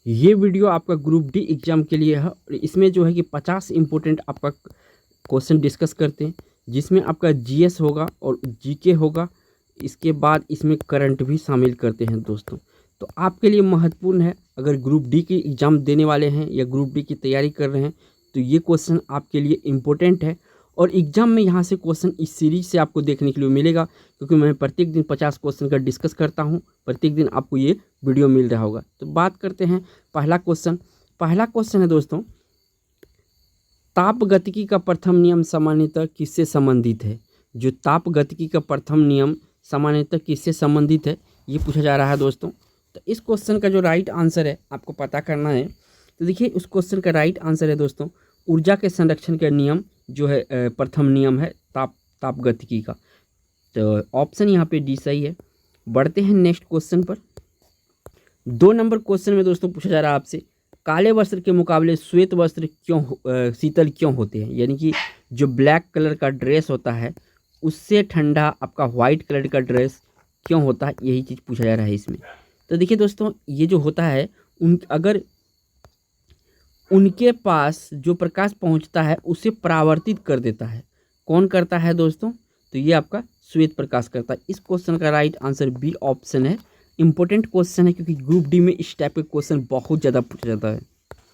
ये वीडियो आपका group D exam के लिए है और इसमें जो है कि 50 इम्पोर्टेंट आपका क्वेश्चन डिस्कस करते हैं, जिसमें आपका जीएस होगा और जीके होगा। इसके बाद इसमें करंट भी शामिल करते हैं दोस्तों। तो आपके लिए महत्वपूर्ण है, अगर ग्रुप डी की एग्ज़ाम देने वाले हैं या ग्रुप डी की तैयारी कर रहे हैं तो ये क्वेश्चन आपके लिए इम्पोर्टेंट है। और एग्ज़ाम में यहाँ से क्वेश्चन इस सीरीज से आपको देखने के लिए मिलेगा, क्योंकि मैं प्रत्येक दिन 50 क्वेश्चन का डिस्कस करता हूँ। प्रत्येक दिन आपको ये वीडियो मिल रहा होगा। तो बात करते हैं पहला क्वेश्चन है दोस्तों, तापगतिकी का प्रथम नियम सामान्यतः किससे संबंधित है? जो तापगतिकी का प्रथम नियम सामान्यतः किससे संबंधित है, ये पूछा जा रहा है दोस्तों। तो इस क्वेश्चन का जो राइट आंसर है आपको पता करना है। तो देखिए, उस क्वेश्चन का राइट आंसर है दोस्तों, ऊर्जा के संरक्षण का नियम जो है प्रथम नियम है तापगतिकी का। तो ऑप्शन यहाँ पे डी सही है। बढ़ते हैं नेक्स्ट क्वेश्चन पर। 2 नंबर क्वेश्चन में दोस्तों पूछा जा रहा है आपसे, काले वस्त्र के मुकाबले श्वेत वस्त्र क्यों शीतल क्यों होते हैं? यानी कि जो ब्लैक कलर का ड्रेस होता है उससे ठंडा आपका वाइट कलर का ड्रेस क्यों होता है, यही चीज़ पूछा जा रहा है इसमें। तो देखिए दोस्तों, ये जो होता है अगर उनके पास जो प्रकाश पहुंचता है उसे परावर्तित कर देता है। कौन करता है दोस्तों? तो ये आपका श्वेत प्रकाश करता है। इस क्वेश्चन का राइट आंसर बी ऑप्शन है। इंपॉर्टेंट क्वेश्चन है, क्योंकि ग्रुप डी में इस टाइप के क्वेश्चन बहुत ज़्यादा पूछा जाता है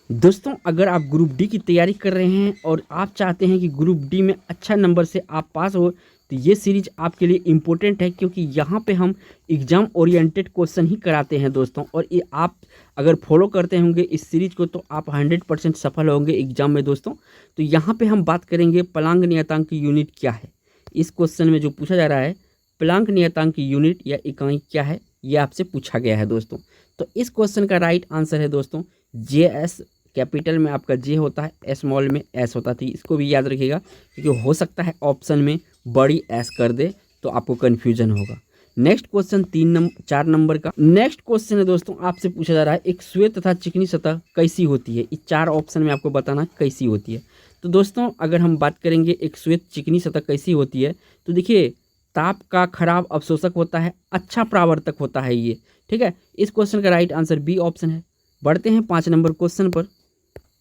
दोस्तों। अगर आप ग्रुप डी की तैयारी कर रहे हैं और आप चाहते हैं कि ग्रुप डी में अच्छा नंबर से आप पास हो, तो ये सीरीज आपके लिए इम्पोर्टेंट है, क्योंकि यहाँ पे हम एग्ज़ाम ओरिएंटेड क्वेश्चन ही कराते हैं दोस्तों। और ये आप अगर फॉलो करते होंगे इस सीरीज को तो आप 100% सफल होंगे एग्जाम में दोस्तों। तो यहाँ पे हम बात करेंगे प्लांक नियतांक की यूनिट क्या है। इस क्वेश्चन में जो पूछा जा रहा है, प्लांक नियतांक की यूनिट या इकाई क्या है, ये आपसे पूछा गया है दोस्तों। तो इस क्वेश्चन का राइट आंसर है दोस्तों जे एस। कैपिटल में आपका जे होता है, स्मॉल में एस होता है। इसको भी याद रखिएगा, क्योंकि हो सकता है ऑप्शन में बड़ी एस कर दे तो आपको कन्फ्यूजन होगा। नेक्स्ट क्वेश्चन 4 नंबर का नेक्स्ट क्वेश्चन है दोस्तों, आपसे पूछा जा रहा है, एक श्वेत तथा चिकनी सतह कैसी होती है? इस 4 ऑप्शन में आपको बताना कैसी होती है। तो दोस्तों, अगर हम बात करेंगे एक श्वेत चिकनी सतह कैसी होती है, तो देखिए, ताप का खराब अवशोषक होता है, अच्छा परावर्तक होता है ये, ठीक है। इस क्वेश्चन का राइट आंसर बी ऑप्शन है। बढ़ते हैं 5 नंबर क्वेश्चन पर।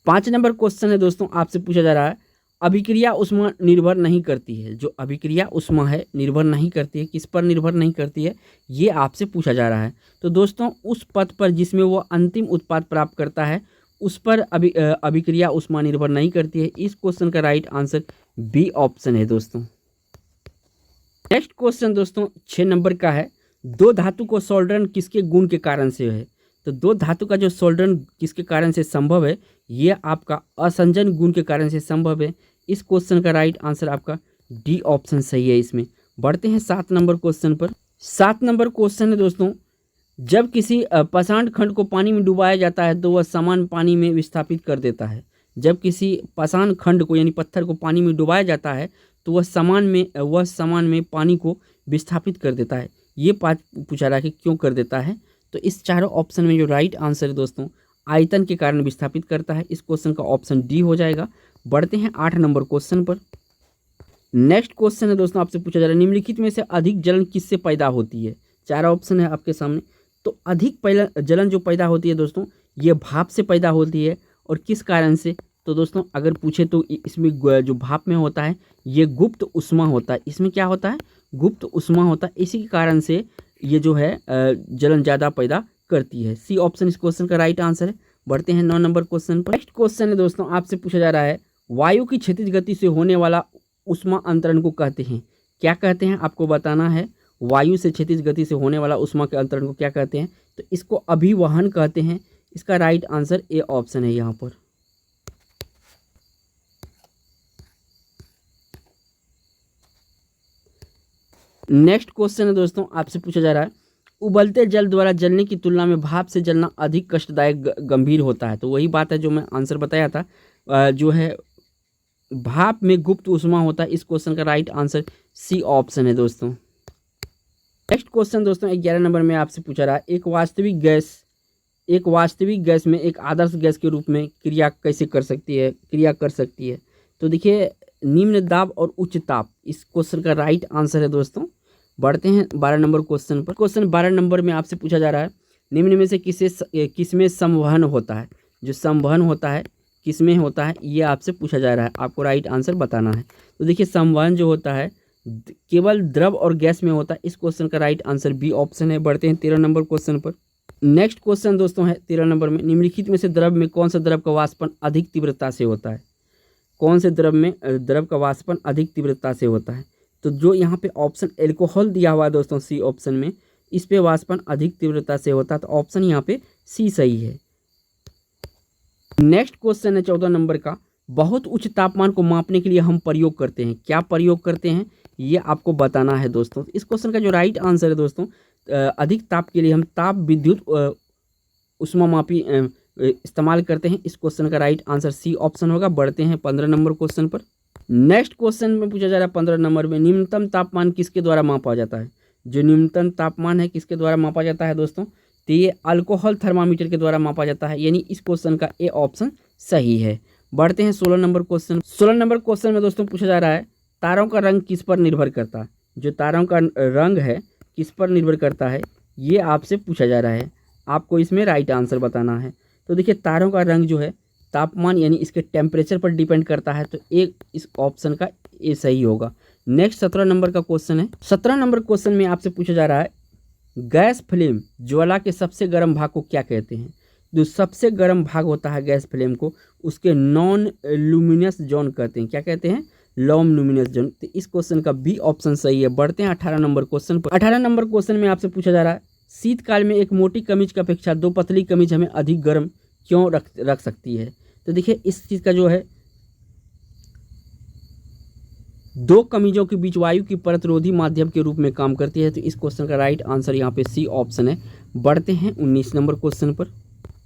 5 नंबर क्वेश्चन है दोस्तों, आपसे पूछा जा रहा है, अभिक्रिया ऊष्मा निर्भर नहीं करती है। जो अभिक्रिया ऊष्मा है निर्भर नहीं करती है, किस पर निर्भर नहीं करती है, ये आपसे पूछा जा रहा है। तो दोस्तों, उस पथ पर जिसमें वो अंतिम उत्पाद प्राप्त करता है उस पर अभिक्रिया ऊष्मा निर्भर नहीं करती है। इस क्वेश्चन का राइट आंसर बी ऑप्शन है दोस्तों। नेक्स्ट क्वेश्चन दोस्तों 6 नंबर का है, 2 धातु को सोल्डरन किसके गुण के कारण से है? तो 2 धातु का जो सोल्डरन किसके कारण से संभव है, ये आपका असंजन गुण के कारण से संभव है। इस क्वेश्चन का राइट आंसर आपका डी ऑप्शन सही है इसमें। बढ़ते हैं 7 नंबर क्वेश्चन पर। 7 नंबर क्वेश्चन है दोस्तों, जब किसी पाषाण खंड को पानी में डुबाया जाता है तो वह समान पानी में विस्थापित कर देता है। जब किसी पाषाण खंड को यानी पत्थर को पानी में डुबाया जाता है तो वह समान में पानी को विस्थापित कर देता है। ये पूछा रहा है कि क्यों कर देता है। तो इस चारों ऑप्शन में जो राइट आंसर है दोस्तों, आयतन के कारण विस्थापित करता है। इस क्वेश्चन का ऑप्शन डी हो जाएगा। बढ़ते हैं 8 नंबर क्वेश्चन पर। नेक्स्ट क्वेश्चन है दोस्तों, आपसे पूछा जा रहा है, निम्नलिखित में से अधिक जलन किससे पैदा होती है? 4 ऑप्शन है आपके सामने। तो अधिक जलन जो पैदा होती है दोस्तों, ये भाप से पैदा होती है। और किस कारण से? तो दोस्तों, अगर पूछे तो इसमें जो भाप में होता है ये गुप्त ऊष्मा होता है। इसमें क्या होता है? गुप्त ऊष्मा होता है। इसी के कारण से ये जो है जलन ज़्यादा पैदा करती है। सी ऑप्शन इस क्वेश्चन का राइट आंसर है। बढ़ते हैं 9 नंबर क्वेश्चन पर। नेक्स्ट क्वेश्चन है दोस्तों, आपसे पूछा जा रहा है, वायु की क्षैतिज गति से होने वाला ऊष्मा अंतरण को कहते हैं? क्या कहते हैं आपको बताना है। वायु से क्षैतिज गति से होने वाला ऊष्मा के अंतरण को क्या कहते हैं? तो इसको अभिवहन कहते हैं। इसका राइट आंसर ए ऑप्शन है यहाँ पर। नेक्स्ट क्वेश्चन है दोस्तों, आपसे पूछा जा रहा है, उबलते जल द्वारा जलने की तुलना में भाप से जलना अधिक कष्टदायक गंभीर होता है। तो वही बात है जो मैं आंसर बताया था, जो है भाप में गुप्त ऊष्मा होता है। इस क्वेश्चन का राइट आंसर सी ऑप्शन है दोस्तों। नेक्स्ट क्वेश्चन दोस्तों 11 नंबर में आपसे पूछा रहा है, एक वास्तविक गैस में एक आदर्श गैस के रूप में क्रिया कर सकती है। तो देखिए, निम्न दाब और उच्च ताप, इस क्वेश्चन का राइट आंसर है दोस्तों। बढ़ते हैं 12 नंबर क्वेश्चन पर। क्वेश्चन 12 नंबर में आपसे पूछा जा रहा है, निम्न में से किसमें संवहन होता है? जो संवहन होता है किसमें होता है, ये आपसे पूछा जा रहा है, आपको राइट आंसर बताना है। तो देखिए संवहन जो होता है केवल द्रव और गैस में होता है। इस क्वेश्चन का राइट आंसर बी ऑप्शन है। बढ़ते हैं 13 नंबर क्वेश्चन पर। नेक्स्ट क्वेश्चन दोस्तों है 13 नंबर में, निम्नलिखित में से द्रव में कौन सा द्रव का वाष्पन अधिक तीव्रता से होता है? कौन से द्रव में द्रव का वाष्पन अधिक तीव्रता से होता है? तो जो यहाँ पे ऑप्शन एल्कोहल दिया हुआ है दोस्तों सी ऑप्शन में, इस पे वाष्पन अधिक तीव्रता से होता है, तो ऑप्शन यहाँ पे सी सही है। नेक्स्ट क्वेश्चन है 14 नंबर का, बहुत उच्च तापमान को मापने के लिए हम प्रयोग करते हैं, क्या प्रयोग करते हैं ये आपको बताना है दोस्तों। इस क्वेश्चन का जो राइट आंसर है दोस्तों, अधिक ताप के लिए हम ताप विद्युत उष्मामापी इस्तेमाल करते हैं। इस क्वेश्चन का राइट आंसर सी ऑप्शन होगा। बढ़ते हैं 15 नंबर क्वेश्चन पर। नेक्स्ट क्वेश्चन में पूछा जा रहा है 15 नंबर में, न्यूनतम तापमान किसके द्वारा मापा जाता है? जो न्यूनतम तापमान है किसके द्वारा मापा जाता है दोस्तों? तो ये अल्कोहल थर्मामीटर के द्वारा मापा जाता है, यानी इस क्वेश्चन का ए ऑप्शन सही है। बढ़ते हैं 16 नंबर क्वेश्चन। 16 नंबर क्वेश्चन में दोस्तों पूछा जा रहा है तारों का रंग किस पर निर्भर करता है? जो तारों का रंग है किस पर निर्भर करता है, ये आपसे पूछा जा रहा है, आपको इसमें राइट आंसर बताना है। तो देखिए तारों का रंग जो है तापमान यानी इसके टेम्परेचर पर डिपेंड करता है, तो एक इस ऑप्शन का ए सही होगा। नेक्स्ट 17 नंबर का क्वेश्चन है। 17 नंबर क्वेश्चन में आपसे पूछा जा रहा है गैस फ्लेम ज्वाला के सबसे गर्म भाग को क्या कहते हैं? जो सबसे गर्म भाग होता है गैस फ्लेम को, उसके नॉन लुमिनस जोन कहते हैं। क्या कहते हैं? Non luminous zone. तो इस क्वेश्चन का बी ऑप्शन सही है। बढ़ते हैं 18 नंबर क्वेश्चन पर। 18 नंबर क्वेश्चन में आपसे पूछा जा रहा है शीतकाल में एक मोटी कमीज की अपेक्षा 2 पतली कमीज हमें अधिक गर्म क्यों रख सकती है? तो देखिए इस चीज़ का जो है 2 कमीजों के बीच वायु की परतरोधी माध्यम के रूप में काम करती है, तो इस क्वेश्चन का राइट आंसर यहाँ पे सी ऑप्शन है। बढ़ते हैं 19 नंबर क्वेश्चन पर।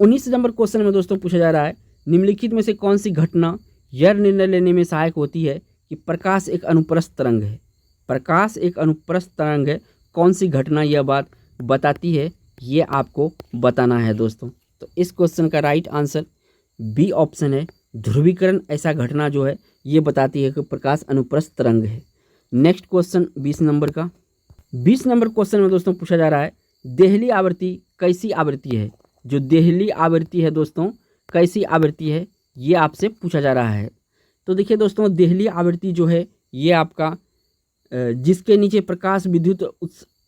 19 नंबर क्वेश्चन में दोस्तों पूछा जा रहा है निम्नलिखित में से कौन सी घटना यह निर्णय लेने में सहायक होती है कि प्रकाश एक अनुप्रस्थ तरंग है? प्रकाश एक अनुप्रस्थ तरंग है, कौन सी घटना यह बात बताती है, ये आपको बताना है दोस्तों। तो इस क्वेश्चन का राइट आंसर बी ऑप्शन है। ध्रुवीकरण ऐसा घटना जो है ये बताती है कि प्रकाश अनुप्रस्थ तरंग है। नेक्स्ट क्वेश्चन 20 नंबर का। 20 नंबर क्वेश्चन में दोस्तों पूछा जा रहा है देहली आवृत्ति कैसी आवृत्ति है? जो देहली आवृत्ति है दोस्तों कैसी आवृत्ति है, ये आपसे पूछा जा रहा है। तो देखिए दोस्तों देहली आवृत्ति जो है ये आपका जिसके नीचे प्रकाश विद्युत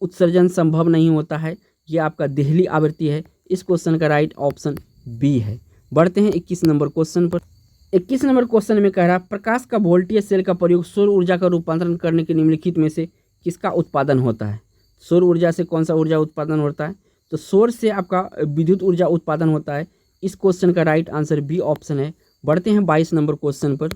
उत्सर्जन संभव नहीं होता है, ये आपका देहली आवृत्ति है। इस क्वेश्चन का राइट ऑप्शन बी है। बढ़ते हैं 21 नंबर क्वेश्चन पर। 21 नंबर क्वेश्चन में कह रहा है प्रकाश का वोल्टेज सेल का प्रयोग सौर ऊर्जा का रूपांतरण करने के निम्नलिखित में से किसका उत्पादन होता है? सौर ऊर्जा से कौन सा ऊर्जा उत्पादन होता है? तो सौर से आपका विद्युत ऊर्जा उत्पादन होता है। इस क्वेश्चन का राइट आंसर बी ऑप्शन है। बढ़ते हैं 22 नंबर क्वेश्चन पर।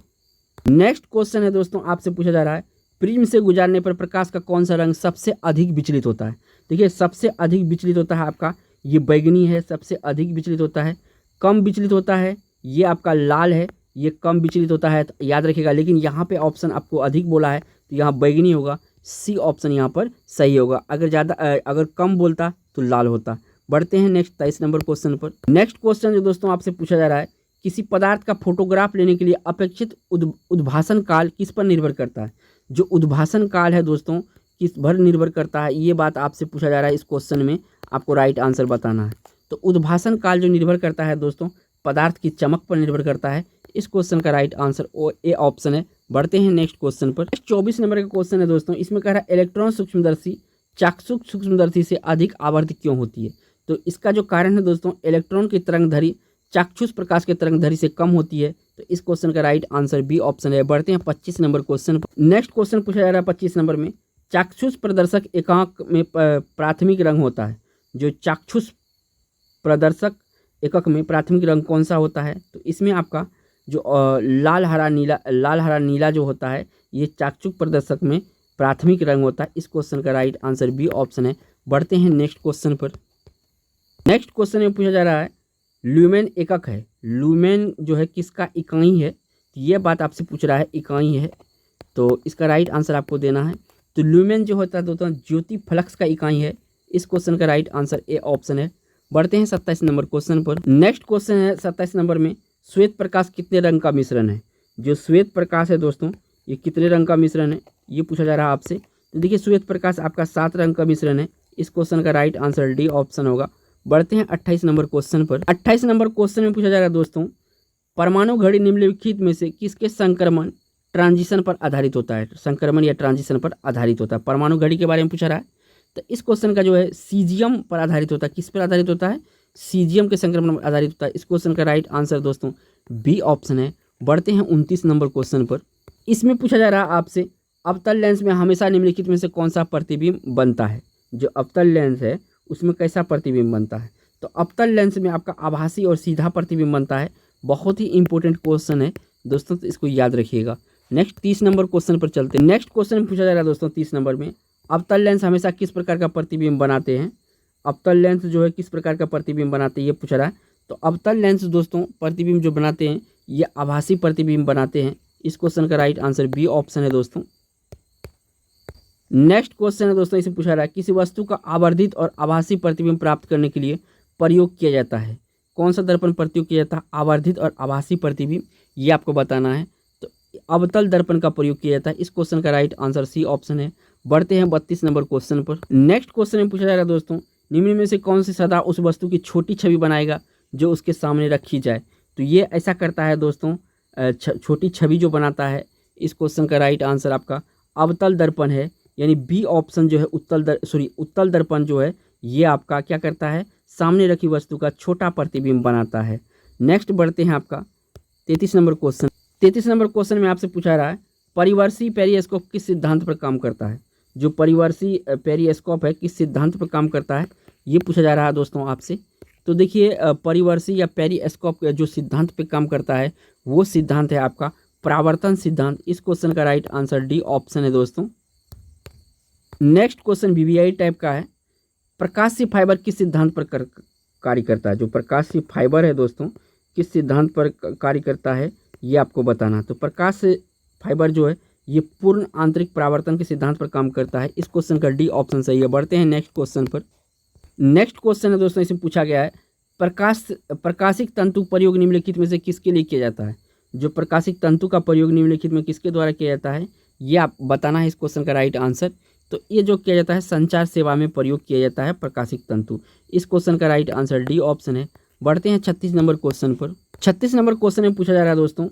नेक्स्ट क्वेश्चन है दोस्तों आपसे पूछा जा रहा है प्रिज्म से गुजारने पर प्रकाश का कौन सा रंग सबसे अधिक विचलित होता है? देखिए सबसे अधिक विचलित होता है आपका ये बैगनी है, सबसे अधिक विचलित होता है। कम विचलित होता है ये आपका लाल है, ये कम विचलित होता है, तो याद रखिएगा। लेकिन यहाँ पे ऑप्शन आपको अधिक बोला है तो यहाँ बैगनी होगा, सी ऑप्शन यहाँ पर सही होगा। अगर कम बोलता तो लाल होता। बढ़ते हैं नेक्स्ट 23 नंबर क्वेश्चन पर। नेक्स्ट क्वेश्चन जो दोस्तों आपसे पूछा जा रहा है किसी पदार्थ का फोटोग्राफ लेने के लिए अपेक्षित उद्भासन काल किस पर निर्भर करता है? जो उद्भासन काल है दोस्तों किस पर निर्भर करता है, ये बात आपसे पूछा जा रहा है। इस क्वेश्चन में आपको राइट आंसर बताना है। तो उद्भासन काल जो निर्भर करता है दोस्तों पदार्थ की चमक पर निर्भर करता है। इस क्वेश्चन का राइट आंसर ए ऑप्शन है। बढ़ते हैं नेक्स्ट क्वेश्चन पर। 24 नंबर का क्वेश्चन है दोस्तों, इसमें कह रहा है इलेक्ट्रॉन सूक्ष्मदर्शी चाक्षुष सूक्ष्मदर्शी से अधिक आवर्त क्यों होती है? तो इसका जो कारण है दोस्तों इलेक्ट्रॉन की तरंगधरी चाक्षुष प्रकाश के तरंगधरी से कम होती है। तो इस क्वेश्चन का राइट आंसर बी ऑप्शन है। बढ़ते हैं 25 नंबर क्वेश्चन पर। नेक्स्ट क्वेश्चन पूछा जा रहा है 25 नंबर में चाक्षुष प्रदर्शक एकांक में प्राथमिक रंग होता है। जो चाक्षुष प्रदर्शक एकक में प्राथमिक रंग कौन सा होता है? तो इसमें आपका जो लाल हरा नीला जो होता है ये चाक्षुष प्रदर्शक में प्राथमिक रंग होता है। इस क्वेश्चन का राइट आंसर बी ऑप्शन है। बढ़ते हैं नेक्स्ट क्वेश्चन पर। नेक्स्ट क्वेश्चन में पूछा जा रहा है ल्यूमेन एकक है, ल्यूमेन जो है किसका इकाई है? तो ये बात आपसे पूछ रहा है, इकाई है, तो इसका राइट आंसर आपको देना है। तो ल्यूमेन जो होता है दोस्तों ज्योति फ्लक्स का इकाई है। इस क्वेश्चन का राइट आंसर ए ऑप्शन है। बढ़ते हैं 27 नंबर क्वेश्चन पर। नेक्स्ट क्वेश्चन है 27 नंबर में श्वेत प्रकाश कितने रंग का मिश्रण है? जो श्वेत प्रकाश है दोस्तों ये कितने रंग का मिश्रण है, ये पूछा जा रहा है आपसे। तो देखिए श्वेत प्रकाश आपका 7 रंग का मिश्रण है। इस क्वेश्चन का राइट आंसर डी ऑप्शन होगा। बढ़ते हैं 28 नंबर क्वेश्चन पर। 28 नंबर क्वेश्चन में पूछा जा रहा है दोस्तों, परमाणु घड़ी निम्नलिखित में से किसके संक्रमण ट्रांजिशन पर आधारित होता है? संक्रमण या ट्रांजिशन पर आधारित होता है। परमाणु घड़ी के बारे में पूछा रहा है, तो इस क्वेश्चन का जो है सीजियम पर आधारित होता है। किस पर आधारित होता है? सीजियम के संक्रमण पर आधारित होता है। इस क्वेश्चन का राइट आंसर दोस्तों बी ऑप्शन है। बढ़ते हैं 29 नंबर क्वेश्चन पर। इसमें पूछा जा रहा है आपसे, अवतल लेंस में हमेशा निम्नलिखित में से कौन सा प्रतिबिंब बनता है? जो अवतल लेंस है उसमें कैसा प्रतिबिंब बनता है? तो अवतल लेंस में आपका आभासी और सीधा प्रतिबिंब बनता है। बहुत ही इंपॉर्टेंट क्वेश्चन है दोस्तों, तो इसको याद रखिएगा। नेक्स्ट 30 नंबर क्वेश्चन पर चलते हैं। नेक्स्ट क्वेश्चन में पूछा जा रहा है दोस्तों 30 नंबर में, अवतल लेंस हमेशा किस प्रकार का प्रतिबिंब बनाते हैं? अवतल लेंस जो है किस प्रकार का प्रतिबिंब बनाते हैं ये पूछा रहा है। तो अवतल लेंस दोस्तों प्रतिबिंब जो बनाते हैं ये आभासी प्रतिबिंब बनाते हैं। इस क्वेश्चन का राइट आंसर बी ऑप्शन है दोस्तों। नेक्स्ट क्वेश्चन है दोस्तों, इसे पूछा रहा है, किसी वस्तु का आवर्धित और आभासी प्रतिबिंब प्राप्त करने के लिए प्रयोग किया जाता है? कौन सा दर्पण प्रयोग किया जाता है? आवर्धित और आभासी प्रतिबिंब, ये आपको बताना है। तो अवतल दर्पण का प्रयोग किया जाता है। इस क्वेश्चन का राइट आंसर सी ऑप्शन है। बढ़ते हैं 32 नंबर क्वेश्चन पर। नेक्स्ट क्वेश्चन में पूछा जा रहा है दोस्तों, निम्न में से कौन सी सदा उस वस्तु की छोटी छवि बनाएगा जो उसके सामने रखी जाए? तो ये ऐसा करता है दोस्तों, छोटी छवि जो बनाता है। इस क्वेश्चन का राइट आंसर आपका अवतल दर्पण है, यानी बी ऑप्शन जो है उत्तल दर्पण जो है ये आपका क्या करता है? सामने रखी वस्तु का छोटा प्रतिबिंब बनाता है। नेक्स्ट बढ़ते हैं आपका 33 नंबर क्वेश्चन। 33 नंबर क्वेश्चन में आपसे पूछा रहा है, परिवर्ती पेरिस्कोप किस सिद्धांत पर काम करता है? जो परिवर्ती पेरिस्कोप है किस सिद्धांत पर काम करता है ये पूछा जा रहा है दोस्तों आपसे। तो देखिए परिवर्ती या पेरिस्कोप जो सिद्धांत पे काम करता है वो सिद्धांत है आपका परावर्तन सिद्धांत। इस क्वेश्चन का राइट आंसर डी ऑप्शन है दोस्तों। नेक्स्ट क्वेश्चन वीवीआई टाइप का है, प्रकाशीय फाइबर किस सिद्धांत पर कार्य करता है? जो प्रकाशीय फाइबर है दोस्तों किस सिद्धांत पर कार्य करता है ये आपको बताना। तो प्रकाश फाइबर जो है ये पूर्ण आंतरिक परावर्तन के सिद्धांत पर काम करता है। इस क्वेश्चन का डी ऑप्शन सही है। बढ़ते हैं नेक्स्ट क्वेश्चन पर। नेक्स्ट क्वेश्चन है दोस्तों, इसमें पूछा गया है, प्रकाशिक तंतु प्रयोग निम्नलिखित में से किसके लिए किया जाता है? जो प्रकाशिक तंतु का प्रयोग निम्नलिखित में किसके द्वारा किया जाता है ये आप बताना है। इस क्वेश्चन का राइट आंसर, तो ये जो किया जाता है संचार सेवा में प्रयोग किया जाता है प्रकाशिक तंतु। इस क्वेश्चन का राइट आंसर डी ऑप्शन है। बढ़ते हैं 36 नंबर क्वेश्चन पर। 36 नंबर क्वेश्चन में पूछा जा रहा है दोस्तों,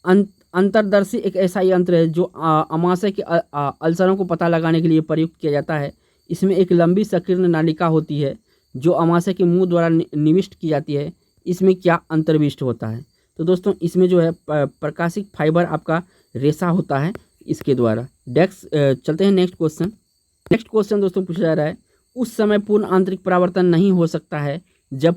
अंतर्दर्शी एक ऐसा यंत्र है जो अमाशय के अल्सरों को पता लगाने के लिए प्रयुक्त किया जाता है। इसमें एक लंबी संकीर्ण नालिका होती है जो अमाशय के मुंह द्वारा निविष्ट की जाती है। इसमें क्या अंतर्विष्ट होता है? तो दोस्तों इसमें जो है प्रकाशिक फाइबर आपका रेशा होता है इसके द्वारा। चलते हैं नेक्स्ट क्वेश्चन। नेक्स्ट क्वेश्चन दोस्तों पूछा जा रहा है, उस समय पूर्ण आंतरिक परावर्तन नहीं हो सकता है जब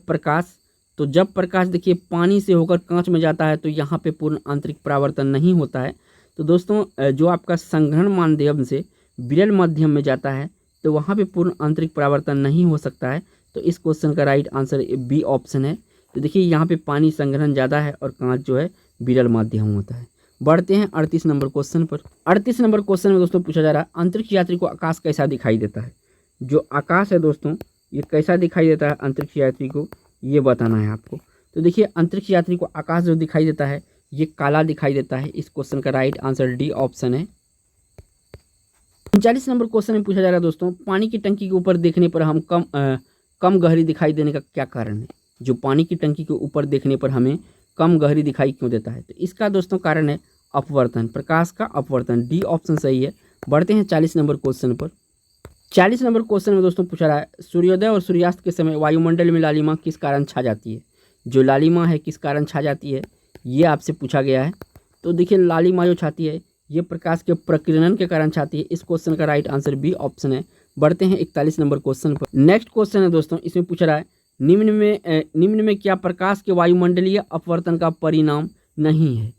प्रकाश देखिए पानी से होकर कांच में जाता है तो यहाँ पे पूर्ण आंतरिक परावर्तन नहीं होता है। तो दोस्तों जो आपका संघनन माध्यम से विरल माध्यम में जाता है तो वहाँ पे पूर्ण आंतरिक परावर्तन नहीं हो सकता है। तो इस क्वेश्चन का राइट आंसर बी ऑप्शन है। तो देखिए यहाँ पे पानी संघनन ज़्यादा है और कांच जो है विरल माध्यम होता है। बढ़ते हैं 38 नंबर क्वेश्चन पर। 38 नंबर क्वेश्चन में दोस्तों पूछा जा रहा है, अंतरिक्ष यात्री को आकाश कैसा दिखाई देता है? जो आकाश है दोस्तों ये कैसा दिखाई देता है अंतरिक्ष यात्री को ये बताना है आपको। तो देखिए अंतरिक्ष यात्री को आकाश जो दिखाई देता है ये काला दिखाई देता है। इस क्वेश्चन का राइट आंसर डी ऑप्शन है। 39 नंबर क्वेश्चन में पूछा जा रहा है दोस्तों, पानी की टंकी के ऊपर देखने पर हम कम गहरी दिखाई देने का क्या कारण है? जो पानी की टंकी के ऊपर देखने पर हमें कम गहरी दिखाई क्यों देता है? तो इसका दोस्तों कारण है अपवर्तन, प्रकाश का अपवर्तन। डी ऑप्शन सही है। बढ़ते हैं 40 नंबर क्वेश्चन पर। 40 नंबर क्वेश्चन में दोस्तों पूछा रहा है, सूर्योदय और सूर्यास्त के समय वायुमंडल में लालिमा किस कारण छा जाती है? जो लालिमा है किस कारण छा जाती है ये आपसे पूछा गया है। तो देखिए लालिमा जो छाती है ये प्रकाश के प्रकीर्णन के कारण छाती है। इस क्वेश्चन का राइट आंसर बी ऑप्शन है। बढ़ते हैं 41 नंबर क्वेश्चन पर। नेक्स्ट क्वेश्चन है दोस्तों, इसमें पूछा रहा है, निम्न में क्या प्रकाश के वायुमंडलीय अपवर्तन का परिणाम नहीं है?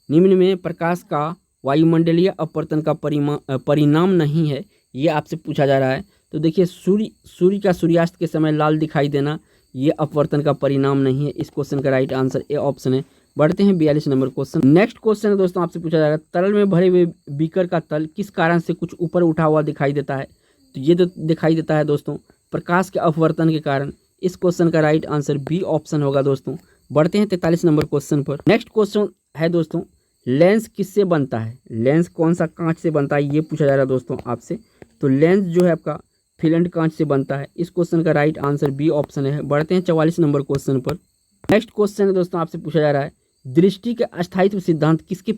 निम्न में प्रकाश का वायुमंडलीय अपवर्तन का परिणाम नहीं है ये आपसे पूछा जा रहा है। तो देखिए सूर्य का सूर्यास्त के समय लाल दिखाई देना ये अपवर्तन का परिणाम नहीं है। इस क्वेश्चन का राइट आंसर ए ऑप्शन है। बढ़ते हैं 42 नंबर क्वेश्चन। नेक्स्ट क्वेश्चन है दोस्तों आपसे पूछा जा रहा है, तरल में भरे हुए बीकर का तल किस कारण से कुछ ऊपर उठा हुआ दिखाई देता है? तो ये जो दिखाई देता है दोस्तों प्रकाश के अपवर्तन के कारण। इस क्वेश्चन का राइट आंसर बी ऑप्शन होगा दोस्तों। बढ़ते हैं 43 नंबर क्वेश्चन पर। नेक्स्ट क्वेश्चन है दोस्तों, लेंस किससे बनता है? लेंस कौन सा कांच से बनता है ये पूछा जा रहा है दोस्तों आपसे। तो लेंस जो है आपका फिलेंट कांच से बनता है। इस क्वेश्चन का राइट आंसर बी ऑप्शन है। बढ़ते हैं 44 नंबर क्वेश्चन पर। नेक्स्ट क्वेश्चन है दोस्तों, आपसे पूछा जा रहा है दृष्टि का अस्थायित्व सिद्धांत किसके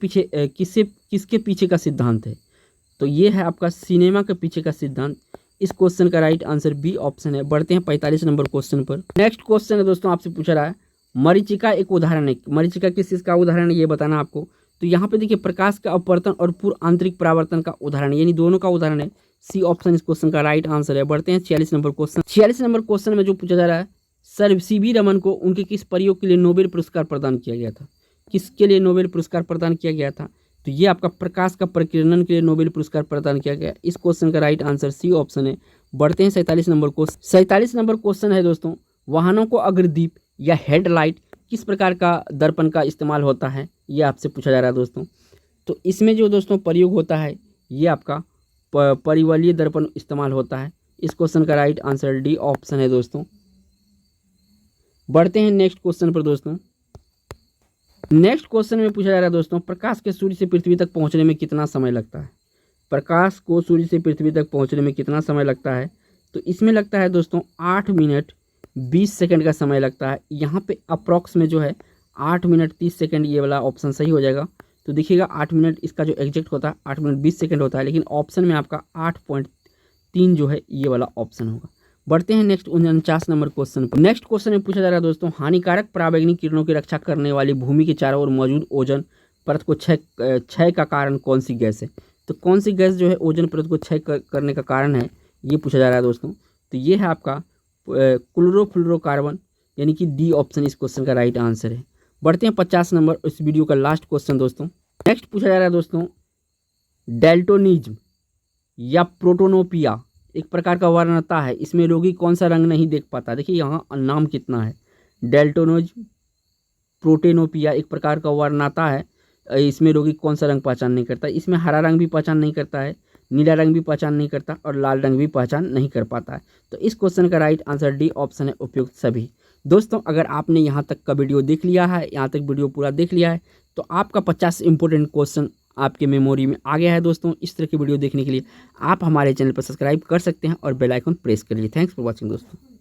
पीछे का सिद्धांत है? तो ये है आपका सिनेमा के पीछे का सिद्धांत। इस क्वेश्चन का राइट आंसर बी ऑप्शन है। बढ़ते हैं 45 नंबर क्वेश्चन पर। नेक्स्ट क्वेश्चन है दोस्तों, आपसे पूछा रहा है मरीचिका एक उदाहरण है। मरीचिका किस चीज़ का उदाहरण है ये बताना आपको। तो यहाँ पे देखिए प्रकाश का अपवर्तन और पूर्व आंतरिक परावर्तन का उदाहरण, यानी दोनों का उदाहरण है। सी ऑप्शन इस क्वेश्चन का राइट आंसर है। बढ़ते हैं 46 नंबर क्वेश्चन। 46 नंबर क्वेश्चन में जो पूछा जा रहा है सर सी.वी. रमन को उनके किस प्रयोग के लिए नोबेल पुरस्कार प्रदान किया गया था? किसके लिए नोबेल पुरस्कार प्रदान किया गया था? तो ये आपका प्रकाश का प्रकीर्णन के लिए नोबेल पुरस्कार प्रदान किया गया। इस क्वेश्चन का राइट आंसर सी ऑप्शन है। बढ़ते हैं 47 नंबर क्वेश्चन। 47 नंबर क्वेश्चन है दोस्तों, वाहनों को अग्रदीप या हेडलाइट किस प्रकार का दर्पण का इस्तेमाल होता है? ये आपसे पूछा जा रहा है दोस्तों। तो इसमें जो दोस्तों प्रयोग होता है ये आपका परिवलीय दर्पण इस्तेमाल होता है। इस क्वेश्चन का राइट आंसर डी ऑप्शन है दोस्तों। बढ़ते हैं नेक्स्ट क्वेश्चन पर दोस्तों। नेक्स्ट क्वेश्चन में पूछा जा रहा है दोस्तों प्रकाश के सूर्य से पृथ्वी तक पहुंचने में कितना समय लगता है? प्रकाश को सूर्य से पृथ्वी तक पहुंचने में कितना समय लगता है? तो इसमें लगता है दोस्तों 8 मिनट 20 सेकंड का समय लगता है। यहाँ पे अप्रॉक्स में जो है 8 मिनट 30 सेकंड, ये वाला ऑप्शन सही हो जाएगा। तो देखिएगा 8 मिनट इसका जो एग्जैक्ट होता है 8 मिनट 20 सेकंड होता है, लेकिन ऑप्शन में आपका 8.3 जो है ये वाला ऑप्शन होगा। बढ़ते हैं नेक्स्ट 49 नंबर क्वेश्चन पर। नेक्स्ट क्वेश्चन में पूछा जा रहा है दोस्तों हानिकारक पराबैंगनी किरणों की रक्षा करने वाली भूमि के चारों ओर मौजूद ओजोन परत को क्षय का कारण कौन सी गैस है? तो कौन सी गैस जो है ओजोन परत को क्षय करने का कारण है, ये पूछा जा रहा है दोस्तों। तो ये है आपका क्लोरोफ्लोरोकार्बन, यानी कि डी ऑप्शन इस क्वेश्चन का राइट आंसर है। बढ़ते हैं 50 नंबर इस वीडियो का लास्ट क्वेश्चन दोस्तों। नेक्स्ट पूछा जा रहा है दोस्तों डेल्टोनिज्म या प्रोटोनोपिया एक प्रकार का वर्णता है, इसमें रोगी कौन सा रंग नहीं देख पाता? देखिए यहाँ नाम कितना है। डेल्टोनिज्म प्रोटेनोपिया एक प्रकार का वर्णता है, इसमें रोगी कौन सा रंग पहचान नहीं करता? इसमें हरा रंग भी पहचान नहीं करता है, नीला रंग भी पहचान नहीं करता और लाल रंग भी पहचान नहीं कर पाता है। तो इस क्वेश्चन का राइट आंसर डी ऑप्शन है, उपयुक्त सभी। दोस्तों अगर आपने यहाँ तक का वीडियो देख लिया है, यहाँ तक वीडियो पूरा देख लिया है, तो आपका 50 इंपॉर्टेंट क्वेश्चन आपके मेमोरी में आ गया है। दोस्तों इस तरह की वीडियो देखने के लिए आप हमारे चैनल पर सब्सक्राइब कर सकते हैं और बेल आइकन प्रेस करिए। थैंक्स फॉर वॉचिंग दोस्तों।